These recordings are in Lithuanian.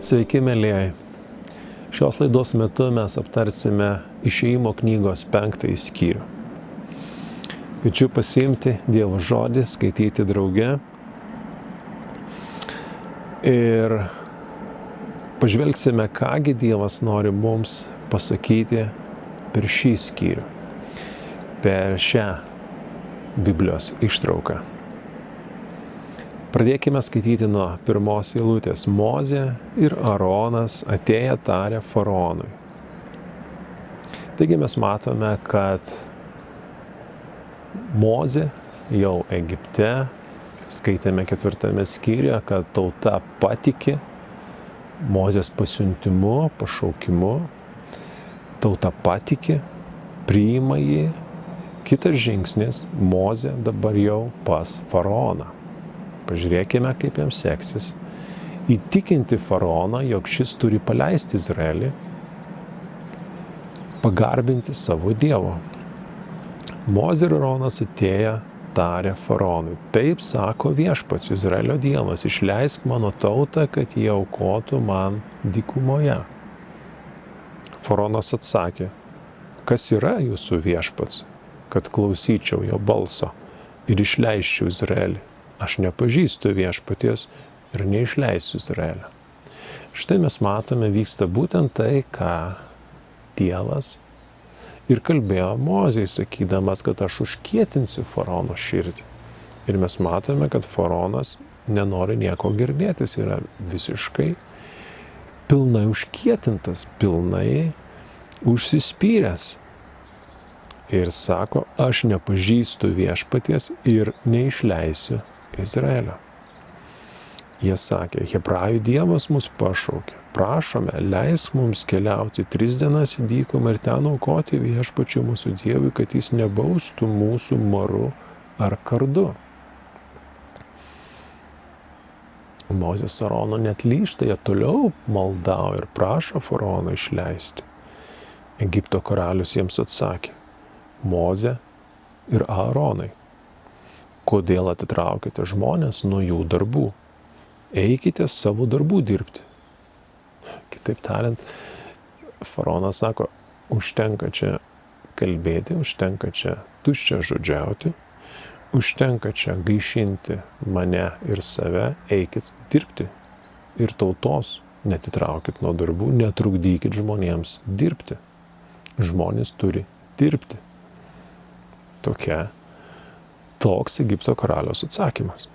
Sveiki, mėlyjeji. Šios laidos metu mes aptarsime Išėjimo knygos 5 skyrių. Kviečiu pasiimti Dievo žodį, skaityti drauge ir pažvelgsime, kągi Dievas nori mums pasakyti per šį skyrių, per šią Biblijos ištrauką. Pradėkime skaityti nuo pirmos eilutės. Mozė ir Aronas atėję tarė faraonui. Taigi mes matome, kad Mozė jau Egipte, skaitėme 4 skyriuje, kad tauta patiki Mozės pasiuntimu, pašaukimu. Tauta patiki, priima jį. Kitas žingsnis, Mozė dabar jau pas faraoną. Pažiūrėkime, kaip jam seksis įtikinti faraoną, jog šis turi paleisti Izraelį, pagarbinti savo Dievo. Mozė ir Aronas atėję tarė faraonui. Taip sako viešpats, Izraelio Dievas, išleisk mano tautą, kad jie aukotų man dykumoje. Faraonas atsakė, kas yra jūsų viešpats, kad klausyčiau jo balso ir išleisčiau Izraelį. Aš nepažįstu viešpaties ir neišleisiu Izraelio. Štai mes matome, vyksta būtent tai, ką Dievas ir kalbėjo Mozei, sakydamas, kad aš užkietinsiu faraono širdį. Ir mes matome, kad faraonas nenori nieko girdėtis, yra visiškai pilnai užkietintas, pilnai užsispyręs. Ir sako, aš nepažįstu viešpaties ir neišleisiu Izraelio. Jie sakė, Hebrajų Dievas mus pašaukė, prašome, leisk mums keliauti 3 dienas į dykumą ir ten aukoti viešpačiu mūsų Dievui, kad jis nebaustų mūsų maru ar kardu. Mozės Arono net lyžta, jie toliau maldauja ir prašo faraoną išleisti. Egipto karalius jiems atsakė, Mozė ir Aronai, kodėl atitraukite žmonės nuo jų darbų? Eikite savo darbų dirbti. Kitaip tariant, faraonas sako, užtenka čia kalbėti, užtenka čia tuščia žodžiauti, užtenka čia gaišinti mane ir save, eikit dirbti. Ir tautos netitraukit nuo darbų, netrukdykit žmonėms dirbti. Žmonės turi dirbti. Toks Egipto karaliaus atsakymas.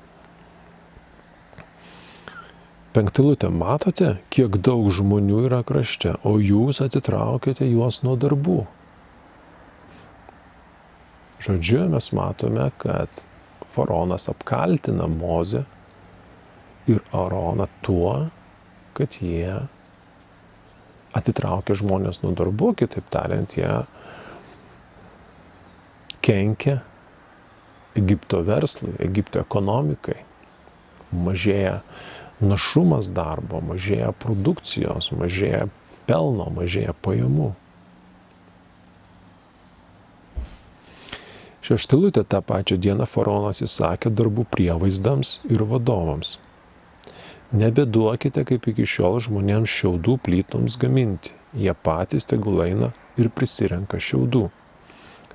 5 eilutė. Matote, kiek daug žmonių yra krašte, o jūs atitraukėte juos nuo darbų. Žodžiu, mes matome, kad faraonas apkaltina Mozę ir Aroną tuo, kad jie atitraukia žmonės nuo darbų, kitaip tariant, jie kenkia Egipto verslui, Egipto ekonomikai. Mažėja našumas darbo, mažėja produkcijos, mažėja pelno, mažėja pajamų. 6 eilutė. Tą pačią dieną faraonas įsakė darbų prievaizdams ir vadovams. Nebeduokite kaip iki šiol žmonėms šiaudų plytoms gaminti. Jie patys tegul eina ir prisirenka šiaudų.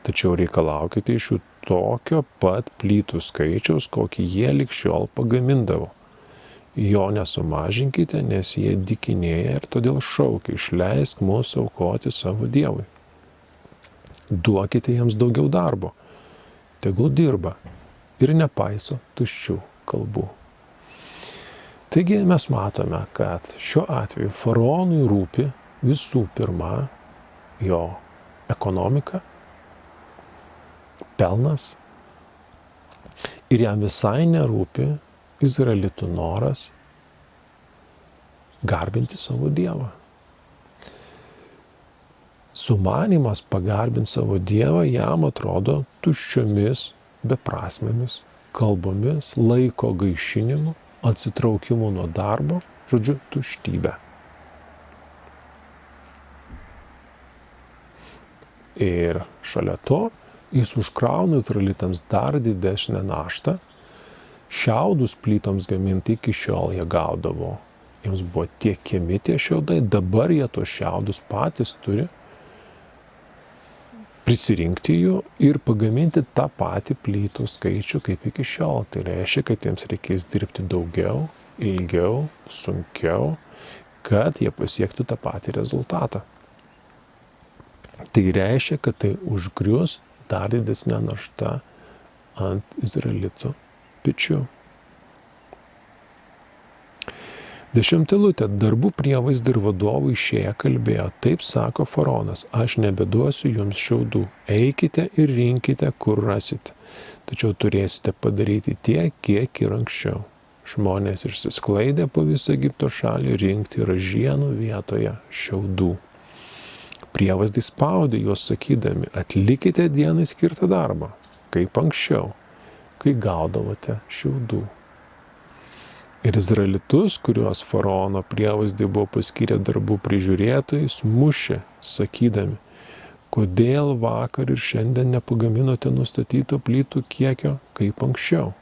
Tačiau reikalaukite iš jų tokio pat plytų skaičiaus, kokį jie lig šiol pagamindavo. Jo nesumažinkite, nes jie dykinėja ir todėl šaukia, išleisk mus aukoti savo Dievui. Duokite jiems daugiau darbo, tegul dirba ir nepaiso tuščių kalbų. Taigi mes matome, kad šiuo atveju faraonui rūpi visų pirma jo ekonomika, pelnas ir jam visai nerūpi izraelitų noras garbinti savo Dievą. Sumanymas pagarbinti savo Dievą jam atrodo tuščiomis, beprasmėmis kalbomis, laiko gaišinimu, atsitraukimu nuo darbo, žodžiu, tuštybė. Ir šalia to jis užkrauna izraelitams dar didesnę naštą. Šiaudus plytoms gaminti iki šiol jie gaudavo jiems buvo tiekiami tie šiaudai, dabar jie tos šiaudus patys turi prisirinkti jų ir pagaminti tą patį plytų skaičių kaip iki šiol. Tai reiškia, kad jiems reikės dirbti daugiau, ilgiau, sunkiau, kad jie pasiektų tą patį rezultatą. Tai reiškia, kad tai užgrius dar didesnė našta ant izraelitų pečių. 10 eilutė. Darbų prievaizdai ir vadovai išėję kalbėjo, taip sako faraonas, aš nebeduosiu jums šiaudų, eikite ir rinkite, kur rasite, tačiau turėsite padaryti tiek, kiek ir anksčiau. Žmonės išsisklaidė po visą Egipto šalį rinkti ražienų vietoje šiaudų. Prievaizdai spaudė juos sakydami, atlikite dienai skirtą darbą, kaip anksčiau, kai gaudavote šiaudų. Ir izraelitus, kuriuos faraono prievaizdai buvo paskyrę darbų prižiūrėtojais, mušė, sakydami, kodėl vakar ir šiandien nepagaminote nustatyto plytų kiekio kaip anksčiau.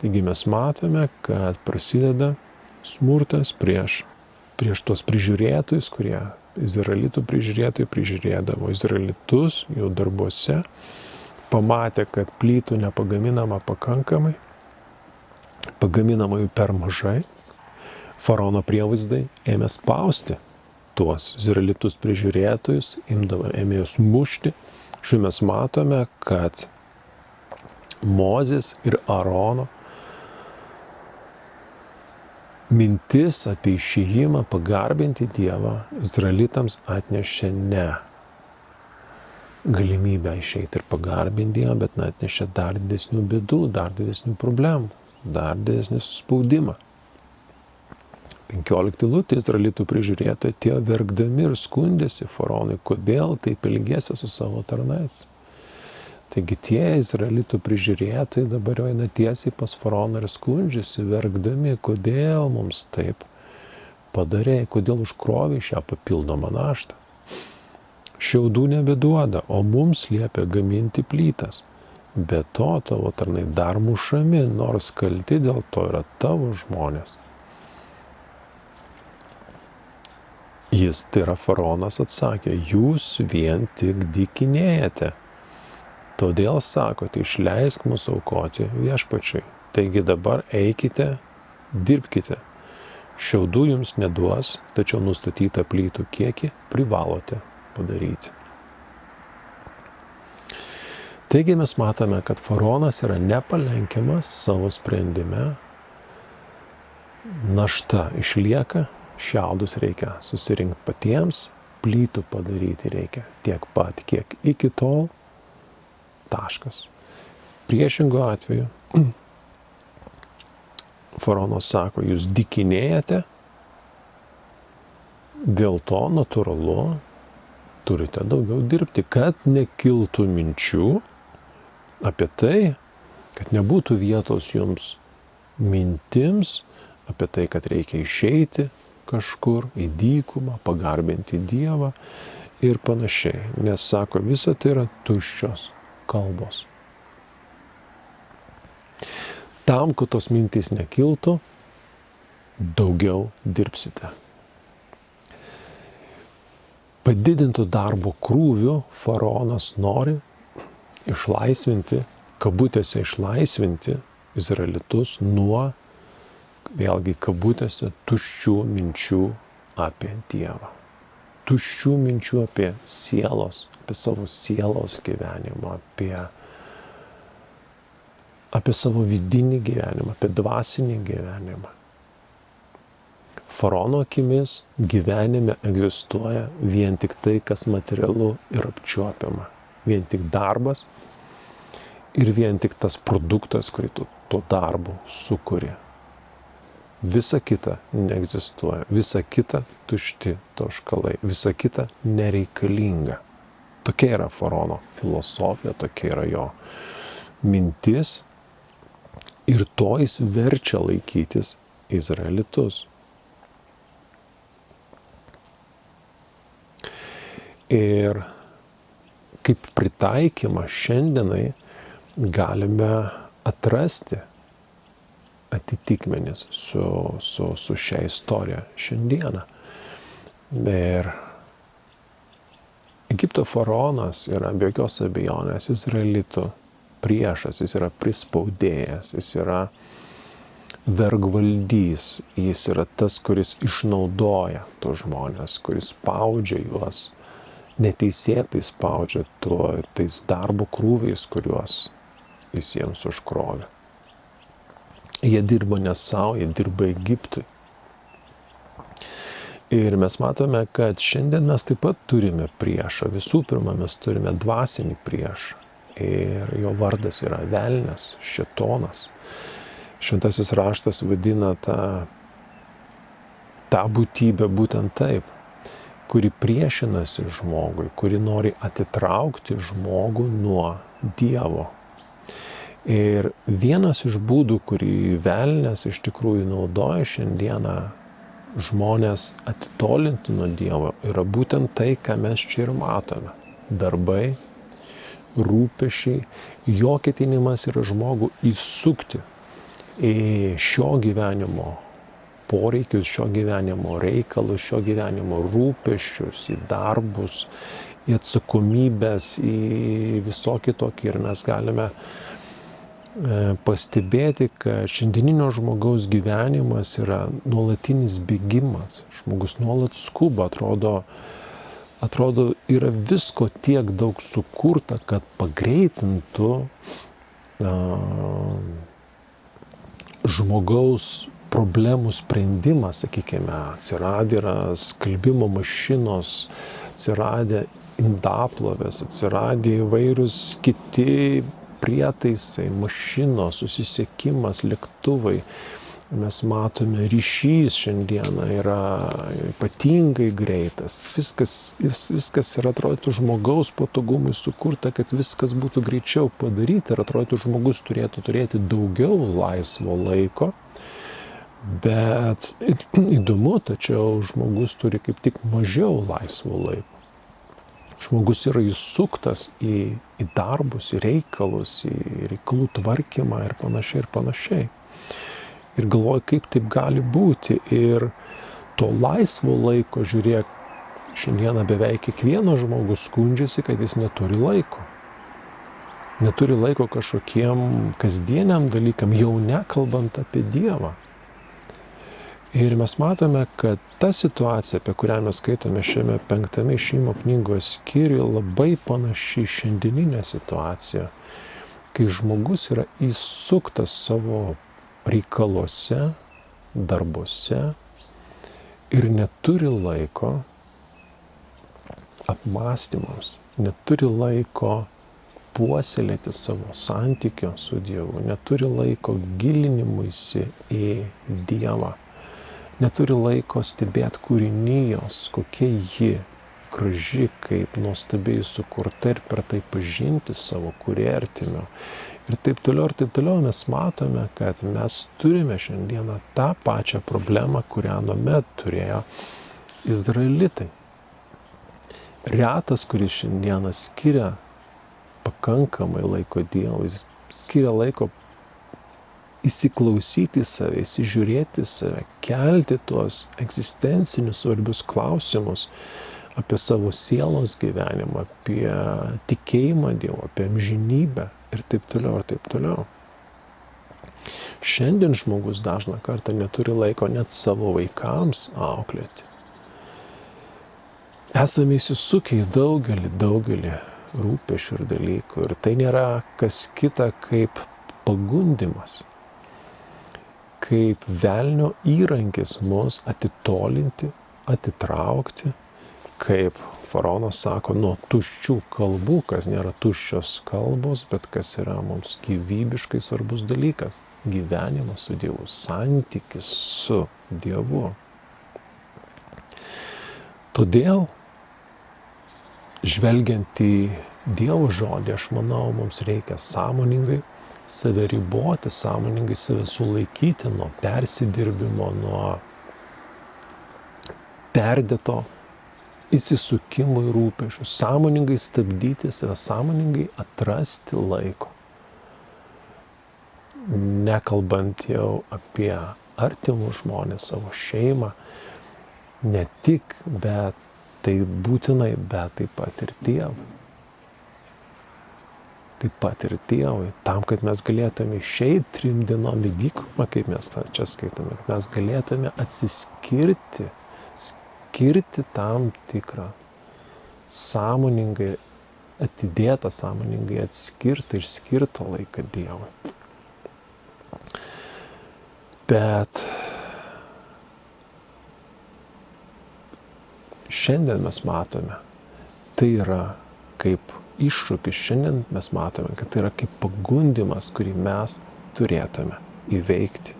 Taigi mes matome, kad prasideda smurtas prieš tos prižiūrėtojus, kurie izraelitų prižiūrėtojai prižiūrėdavo izraelitus jau darbuose, pamatė, kad plytų nepagaminama pakankamai, pagaminama jų per mažai, faraono prievaizdai ėmė spausti tuos izraelitus prižiūrėtojus, ėmė juos mušti. Šiuo mes matome, kad Mozės ir Aarono mintis apie išėjimą pagarbinti Dievą izraelitams atnešė ne galimybę išeiti ir pagarbinti Dievą, bet atnešė dar didesnių bėdų, dar didesnių problemų, dar didesnį suspaudimą. 15 eilutė. Izraelitų prižiūrėtojai atėjo verkdami ir skundėsi faraonui, kodėl taip elgėsi su savo tarnais. Taigi tie izraelitų prižiūrėtojai dabar eina tiesiai pas faraoną ir skundžiasi, verkdami, kodėl mums taip padarė, kodėl užkrovė šią papildomą naštą. Šiaudų nebeduoda, o mums liepia gaminti plytas. Be to tavo tarnai dar mušami, nors kalti dėl to yra tavo žmonės. Jis, tai yra faraonas, atsakė, jūs vien tik dykinėjate. Todėl sakote, išleisk mūsų aukoti viešpačiui. Taigi dabar eikite, dirbkite. Šiaudų jums neduos, tačiau nustatytą plytų kiekį privalote padaryti. Taigi mes matome, kad faraonas yra nepalenkiamas savo sprendime, našta išlieka, šiaudus reikia susirinkti patiems, plytų padaryti reikia tiek pat, kiek iki tol, taškas. Priešingo atveju, faraonas sako, jūs dykinėjate, dėl to natūralu turite daugiau dirbti, kad nekiltų minčių apie tai, kad nebūtų vietos jums mintims apie tai, kad reikia išeiti kažkur į dykumą, pagarbinti Dievą ir panašiai. Nes sako, visa tai yra tuščios kalbos. Tam, kad tos mintys nekiltų, daugiau dirbsite. Padidintų darbo krūvių faraonas nori išlaisvinti, kabutėse išlaisvinti izraelitus nuo, vėlgi kabutėse, tuščių minčių apie Dievą. Tuščių minčių apie sielos, apie savo sielos gyvenimą, apie savo vidinį gyvenimą, apie dvasinį gyvenimą. Faraono akimis gyvenime egzistuoja vien tik tai, kas materialu ir apčiuopiama. Vien tik darbas ir vien tik tas produktas, kurį tu tuo darbu sukuri. Visa kita neegzistuoja, visa kita tušti tauškalai, visa kita nereikalinga. Tokia yra faraono filosofija, tokia yra jo mintis ir to jis verčia laikytis izraelitus. Ir kaip pritaikymą šiandienai galime atrasti atitikmenys su šia istorija šiandieną. Ir Egipto faraonas yra be jokios abejonės izraelitų priešas, jis yra prispaudėjas, jis yra vergvaldys, jis yra tas, kuris išnaudoja tos žmonės, kuris spaudžia juos, neteisėtai spaudžia tais darbo krūviais, kuriuos jis jiems užkrovė. Jie dirba ne savo, jie dirba Egiptui. Ir mes matome, kad šiandien mes taip pat turime priešą. Visų pirma, mes turime dvasinį priešą. Ir jo vardas yra velnias, šėtonas. Šventasis raštas vadina tą būtybę būtent taip, kuri priešinasi žmogui, kuri nori atitraukti žmogų nuo Dievo. Ir vienas iš būdų, kurį velnias iš tikrųjų naudoja šiandieną žmonės atitolinti nuo Dievo, yra būtent tai, ką mes čia ir matome. Darbai, rūpesčiai, jo ketinimas yra žmogų įsukti į šio gyvenimo poreikius, šio gyvenimo reikalus, šio gyvenimo rūpesčius, į darbus, į atsakomybės, į visokį tokį. Ir mes galime pastebėti, kad šiandieninio žmogaus gyvenimas yra nuolatinis bėgimas. Žmogus nuolat skuba, atrodo yra visko tiek daug sukurta, kad pagreitintų žmogaus problemų sprendimą, sakykime, atsiradę yra skalbimo mašinos, atsiradę indaplovės, atsiradę įvairius kiti prietaisai, mašinos, susisiekimas, lėktuvai. Mes matome, ryšys šiandieną yra ypatingai greitas. Viskas yra, atrodytų, žmogaus patogumui sukurta, kad viskas būtų greičiau padaryti. Ir atrodytų, žmogus turėtų turėti daugiau laisvo laiko. Bet įdomu, tačiau žmogus turi kaip tik mažiau laisvo laiko. Žmogus yra įsuktas į darbus, į reikalus, į reikalų tvarkymą ir panašiai. Ir galvoju, kaip taip gali būti. Ir to laisvo laiko, žiūrėk, šiandieną beveik kiekvienas žmogus skundžiasi, kad jis neturi laiko. Neturi laiko kažkokiem kasdieniam dalykam, jau nekalbant apie Dievą. Ir mes matome, kad ta situacija, apie kurią mes skaitome šiame 5 Išėjimo knygos skyriuje, labai panaši šiandieninė situacija, kai žmogus yra įsuktas savo reikaluose, darbuose ir neturi laiko apmąstymams, neturi laiko puoselėti savo santykio su Dievu, neturi laiko gilinimuisi į Dievą. Neturi laiko stebėti kūrinijos, kokia ji graži, kaip nuostabiai sukurta ir per tai pažinti savo kūrėją. Ir taip toliau mes matome, kad mes turime šiandieną tą pačią problemą, kurią anuomet turėjo izraelitai. Retas, kuris šiandieną skiria pakankamai laiko Dievui, skiria laiko įsiklausyti save, įsižiūrėti save, kelti tuos egzistencinius svarbius klausimus apie savo sielos gyvenimą, apie tikėjimą Dievu, apie amžinybę ir taip toliau. Šiandien žmogus dažną kartą neturi laiko net savo vaikams auklėti. Esame įsisukę į daugelį rūpesčių ir dalykų ir tai nėra kas kita kaip pagundimas, kaip velnio įrankis mus atitolinti, atitraukti, kaip faraonas sako, nuo tuščių kalbų, kas nėra tuščios kalbos, bet kas yra mums gyvybiškai svarbus dalykas – gyvenimas su Dievu, santykis su Dievu. Todėl, žvelgiant į Dievo žodį, aš manau, mums reikia sąmoningai save riboti, sąmoningai save sulaikyti nuo persidirbimo, nuo perdėto įsisukimų į rūpesčių, sąmoningai stabdyti save, sąmoningai atrasti laiko. nekalbant jau apie artimus žmonės, savo šeimą, ne tik, bet tai būtinai, bet taip pat ir Dievui. Taip pat ir Dievui, tam, kad mes galėtume išeiti 3 dienom į dykumą, kaip mes čia skaitome, kad mes galėtume atsiskirti, skirti tam tikrą sąmoningai, atidėtą sąmoningai atskirtą ir skirtą laiką Dievui. Bet šiandien mes matome, tai yra kaip iššūkis, šiandien mes matome, kad tai yra kaip pagundimas, kurį mes turėtume įveikti.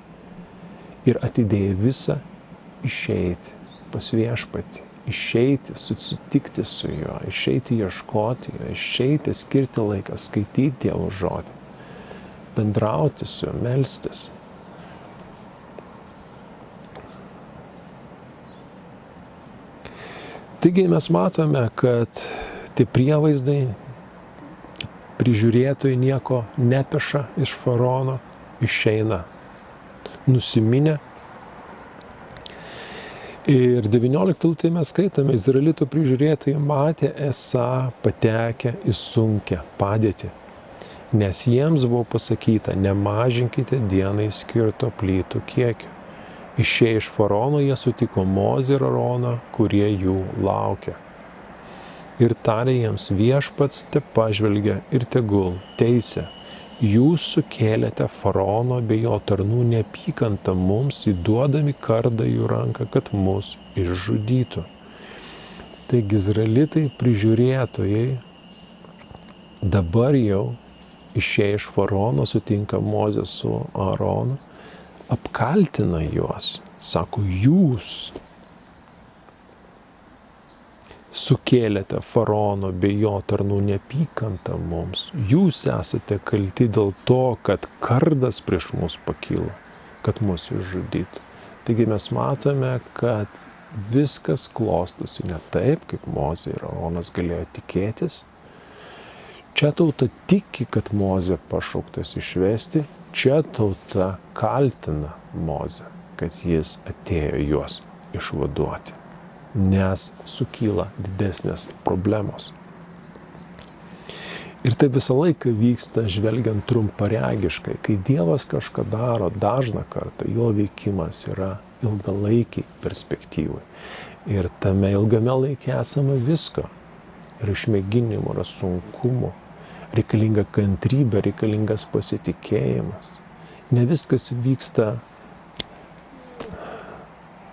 Ir atidėję visą, išeiti pas Viešpatį, išeiti, susitikti su juo, išeiti ieškoti jo, išeiti, skirti laiką, skaityti Dievo žodį, bendrauti su juo, melstis. Taigi mes matome, kad tie prievaizdai, prižiūrėtojai nieko nepeša iš faraono, išeina nusiminę. Ir 19 eilutėje mes skaitome, Izraelito prižiūrėtojai matė esą patekę į sunkią padėtį, nes jiems buvo pasakyta, nemažinkite dienai skirto plytų kiekio. Išėję iš faraono jie sutiko Mozę ir Aroną, kurie jų laukia. Ir tarė jiems, Viešpats te pažvelgia ir tegul teisia. Jūs sukėlėte faraono bei jo tarnų neapykantą mums, įduodami kardą jų ranką, kad mus išžudytų. Taigi izraelitai prižiūrėtojai dabar jau išėję iš faraono sutinka Mozę su Aronu, apkaltina juos, sako, jūs sukėlėte faraono bei jo tarnų neapykantą mums. Jūs esate kalti dėl to, kad kardas prieš mus pakilo, kad mus išžudytų. Taigi mes matome, kad viskas klostosi ne taip, kaip Mozė ir Aronas galėjo tikėtis. Čia tauta tiki, kad Mozė pašauktas išvesti, čia tauta kaltina Mozę, kad jis atėjo juos išvaduoti, nes sukyla didesnės problemos. Ir tai visą laiką vyksta žvelgiant trumparegiškai. Kai Dievas kažką daro dažną kartą, jo veikimas yra ilgalaikiai perspektyvai. Ir tame ilgame laike esama visko. Ir išmėginimų, yra sunkumų, reikalinga kantrybė, reikalingas pasitikėjimas. Ne viskas vyksta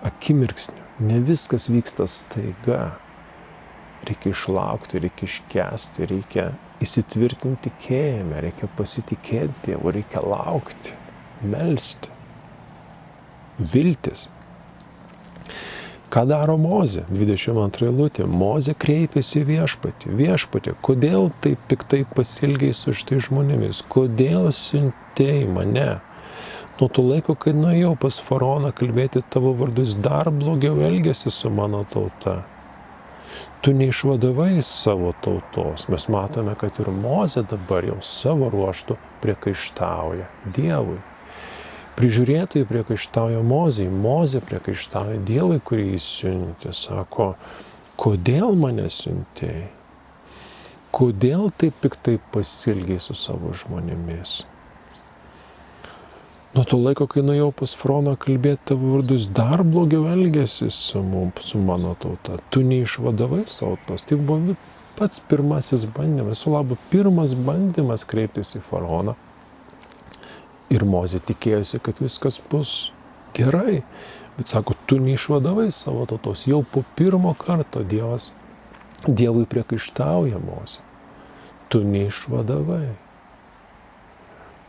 akimirksniu. Ne viskas vyksta staiga. Reikia išlaukti, reikia iškęsti, reikia įsitvirtinti tikėjime, reikia pasitikėti Dievu, reikia laukti, melsti, viltis. Ką daro Mozė? 22 eilutė. Mozė kreipėsi į Viešpatį. Viešpatį, kodėl taip piktai pasielgei su šitais žmonėmis? Kodėl siuntei mane? Nuo to laiko, kai nuėjau pas faraoną kalbėti tavo vardus, dar blogiau elgėsi su mano tauta. Tu neišvadavai savo tautos. Mes matome, kad ir Mozė dabar jau savo ruožtų priekaištauja Dievui. Prižiūrėtojai priekaištauja Mozei, Mozė priekaištauja Dievui, kurį jis siuntė. Sako, kodėl mane siuntėjai? Kodėl taip piktai pasielgei su savo žmonėmis? Nuo to laiko, kai nuėjau pas faraoną kalbėti tavo vardus, dar blogiau elgėsi su mano tauta. Tu neišvadavai savo tautos. Tai buvo pats pirmasis bandymas, su labu pirmas bandymas kreiptis į faraoną. Ir Mozė tikėjosi, kad viskas bus gerai. Bet sako, tu neišvadavai savo tautos. Jau po pirmo karto Dievui priekaištauja Mozė. Tu neišvadavai.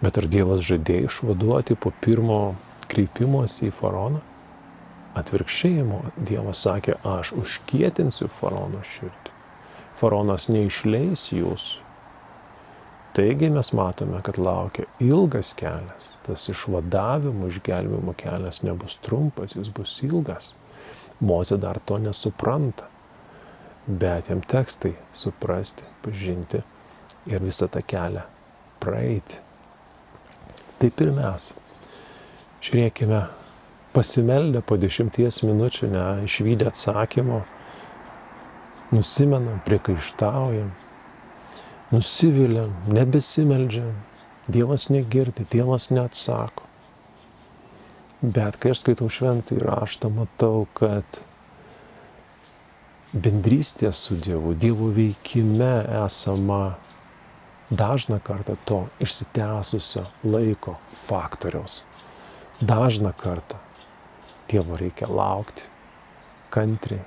Bet ar Dievas žadėjo išvaduoti po pirmo kreipimosi į faraoną? Atvirkščiai Dievas sakė, aš užkietinsiu faraono širdį. Faraonas neišleis jūsų. Taigi mes matome, kad laukia ilgas kelias. Tas išvadavimo, išgelbėjimo kelias nebus trumpas, jis bus ilgas. Mozė dar to nesupranta. Bet jam teks tai suprasti, pažinti ir visą tą kelią praeiti. Taip ir mes. Žiūrėkime, pasimeldę po 10 minučių, išvydę atsakymo, nusimenam, priekaištaujam, nusiviliam, nebesimeldžiam, Dievas negirdi, Dievas neatsako. Bet kai aš skaitau šventąjį raštą, matau, kad bendrystė su Dievu, Dievo veikime esama dažną kartą to išsitęsusio laiko faktoriaus. Dažną kartą Dievo reikia laukti, kantriai,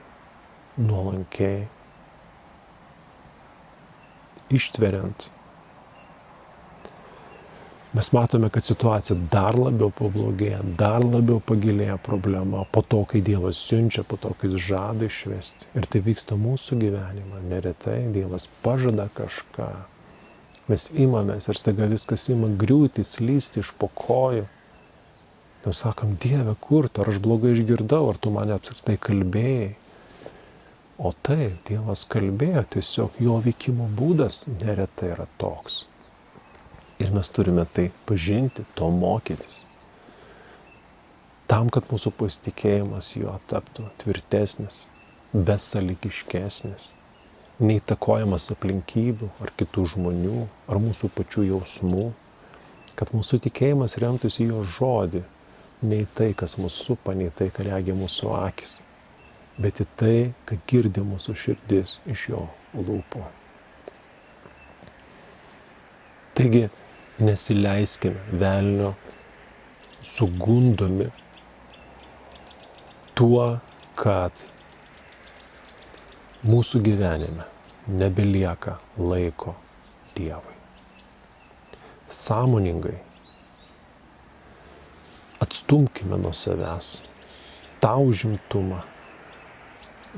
nuolankiai, ištveriant. Mes matome, kad situacija dar labiau pablogėja, dar labiau pagilėja problema po to, kai Dievas siunčia, po to, kai Jis žada išvesti. Ir tai vyksta mūsų gyvenime. Neretai Dievas pažada kažką. Mes imamės ir staiga viskas ima griūti, slysti iš po kojų. Ir sakom, Dieve, kur tu? Ar aš blogai išgirdau? Ar tu mane apskritai kalbėjai? O taip, Dievas kalbėjo, tiesiog jo veikimo būdas neretai yra toks. Ir mes turime tai pažinti, to mokytis. Tam, kad mūsų pasitikėjimas juo taptų tvirtesnis, besąlygiškesnis, neįtakojamas aplinkybių ar kitų žmonių, ar mūsų pačių jausmų, kad mūsų tikėjimas remtųsi jo žodį, ne į tai, kas mūsų supa, ne į tai, ką regi mūsų akis, bet į tai, ką girdi mūsų širdis iš jo lūpų. Taigi, nesileiskime velnio sugundomi tuo, kad mūsų gyvenime nebelieka laiko Dievui. Sąmoningai atstumkime nuo savęs tą užimtumą,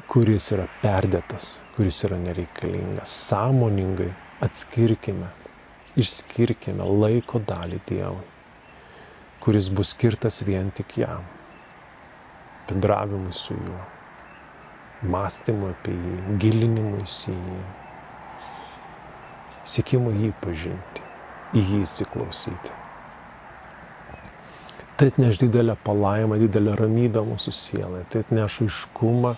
kuris yra perdėtas, kuris yra nereikalingas. Sąmoningai išskirkime laiko dalį Dievui, kuris bus skirtas vien tik jam, bendravimui su juo, mąstymui apie jį, gilinimuisi į jį, siekimui jį pažinti, į jį įsiklausyti. Tai atneš didelę palaimą, didelę ramybę mūsų sielai, tai atneš aiškumą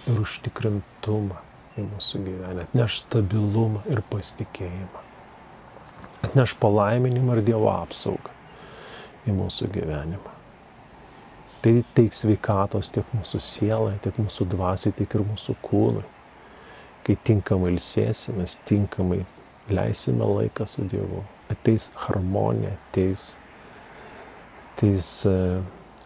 ir užtikrintumą į mūsų gyvenimą, atneš stabilumą ir pasitikėjimą. Atneš palaiminimą ir Dievo apsaugą į mūsų gyvenimą. Tai teiks sveikatos tiek mūsų sielai, tiek mūsų dvasiai, tiek ir mūsų kūnui. Kai tinkamai ilsėsimės, tinkamai leisime laiką su Dievu, ateis harmonija, ateis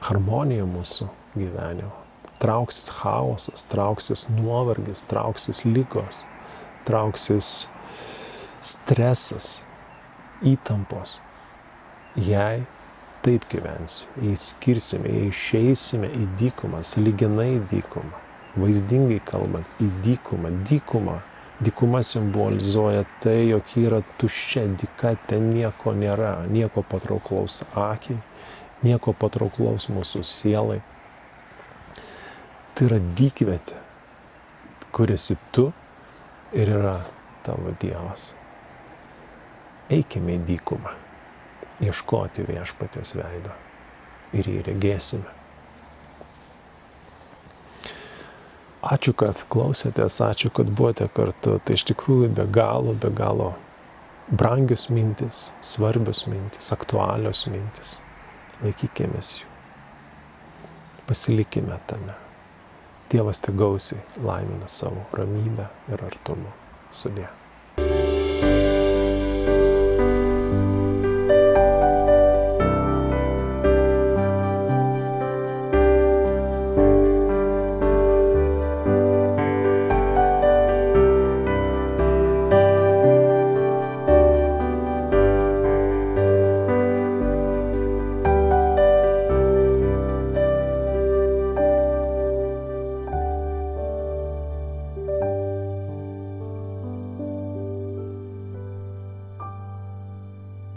harmonija mūsų gyvenimo. Trauksis chaosas, trauksis nuovargis, trauksis ligos, trauksis stresas, įtampos. Jei taip gyvensiu, jei skirsime, jei išeisime į dykumą, sąlyginai dykumą, vaizdingai kalbant, į dykumą. Dykuma simbolizuoja tai, jog yra tuščia, dyka, ten nieko nėra, nieko patrauklaus akiai, nieko patrauklaus mūsų sielai. Tai yra dykvietė, kur esi tu ir yra tavo Dievas. Eikime į dykumą, ieškoti viešpaties veido ir jį regėsime. Ačiū, kad klausėtės, ačiū, kad buvote kartu. Tai iš tikrųjų be galo brangios mintis, svarbios mintis, aktualios mintis. Laikykimės jų. Pasilikime tame. Dievas te gausiai laimina savo ramybę ir artumą. Sudie.